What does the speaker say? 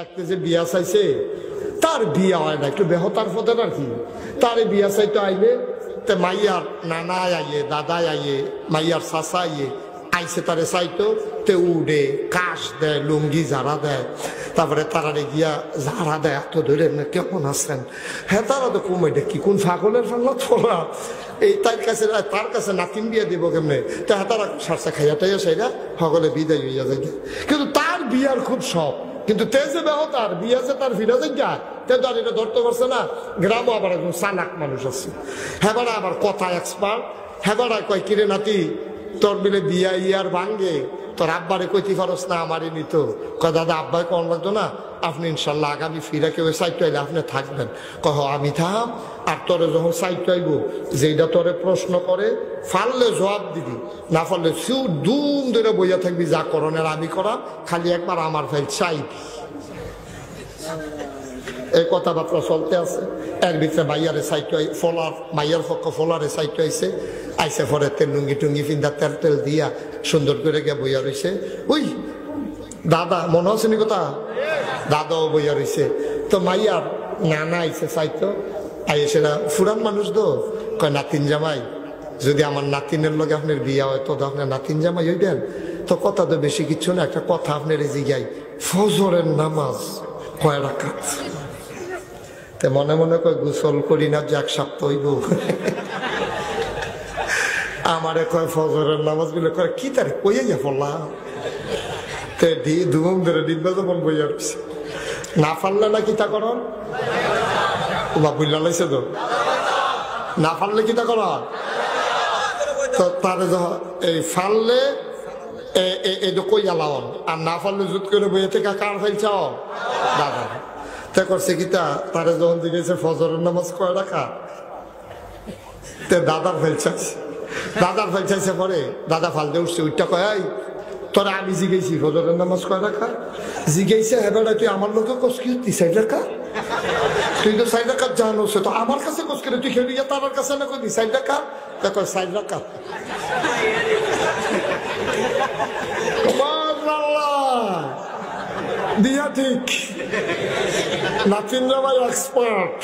একটা যে বিয়া চাইছে তার বিয়া হয় না, একটু বেহতার পথে আর কি। তার বিয়া চাইতে আইলে তে মাইয়ার নানা আইয়ে, দাদা আইয়ে, মাইয়ার চাচা আইয়ে আইসে তারে চাইতো, তে উড়ে কাশ দেয়, লুঙ্গি ঝাড়া দেয়, তারপরে তারারে গিয়া ঝাড়া দেয়, এত ধরে কেমন আছেন। হ্যাঁ, তারা তো কমে কি কোন ফাগলের ফাগলা তোরা এই তার কাছে নাতিন বিয়া দিব কেমনে, তা তারা সারসা খাইয়া টাইয়া সাইরা সকলে বিদায় হইয়া যায়। কিন্তু তার বিয়ার খুব শখ, কিন্তু তেজে বেহ তার বিয়া যে তার ফিরা যায় তে তো আর এটা ধরতে পারছে না। গ্রামও আবার একজন চালাক মানুষ আছে, হ্যাঁ আবার কথা এক্সপার্ট। হ্যাঁ কয় কিরে নাতি তোর মিলে বিয়া ইয়ার ভাঙ্গে, তোর আব্বারে কইতে পারস না আমারই নিত। কয় দাদা আব্বাই কম লাগতো না, আপনি ইনশাল্লাহ আগামী ফিরা কেউ সাইট আইলে আপনি থাকবেন। কহ আমি থাম, আর তোরে যখন সাইট আইব যেটা তোরে প্রশ্ন করে ফাললে জবাব দিবি, না ফাললে সিউ দুম ধরে বইয়া থাকবি, যা করণের আমি করাম, খালি একবার আমার ফাইল চাইবি। এই কথাবার্তা চলতে আছে। এর ভিতরে মাইয়ারে সাইট ফলার, মাইয়ার পক্ষ ফলারে সাইট আইসে, আইসে পরে তেল লুঙ্গি টুঙ্গি ফিন্দা তেল টেল দিয়া সুন্দর করে গিয়ে বইয়া রয়েছে। ওই দাদা মনে হচ্ছে নি কথা, দাদাও বইয়া রয়েছে। তো মাইয়ার নানা আইসে চাইতো, আইসে না ফুরান মানুষ তো, কয় নাতিন জামাই যদি আমার নাতিনের লগে আপনার বিয়া হয় তো আপনার নাতিন জামাই হইবেন। তো কথা তো বেশি কিছু না, একটা কথা আপনার জিগাই, ফজরের নামাজ কয় রাকাত? তে মনে মনে কয় গোসল করি না যে এক সপ্তাহ হইব। আমারে কয় ফজরের নামাজ বলে কয় কি তারে কইয়া যা পড়লাম, তে ধুম ধরে ডিব্বা যখন বইয়া রয়েছে। না ফাললে না কিতা করন বা বুঝলা লাইছে তো, না ফাললে কিতা কর তো তারে যখন এই ফাললে এটা কইয়া লাওন, আর না ফাললে জুত করে বইয়ে থেকে কার ফাইলছাও দাদা। তে করছে কিতা, তারে যখন জিজ্ঞেসে ফজরের নামাজ কয় রাখা, তে দাদার ফেলছাইছে, দাদার ফেলছাইছে পরে দাদা ফালতে উঠছে, উঠটা কয় তোরা আমি জিগেছি ফজরের নামাজ কয় রাখা, জিগেছে হেবেটা তুই আমার লোকে কসকি তুই সাইড রাখা, তুই তো সাইড রাখা জানো, সে তো আমার কাছে কস করে তুই খেলি তার কাছে না কই সাইড রাখা, কয় সাইড রাখা। দিয়া ঠিক নাতিন জামাই এক্সপার্ট।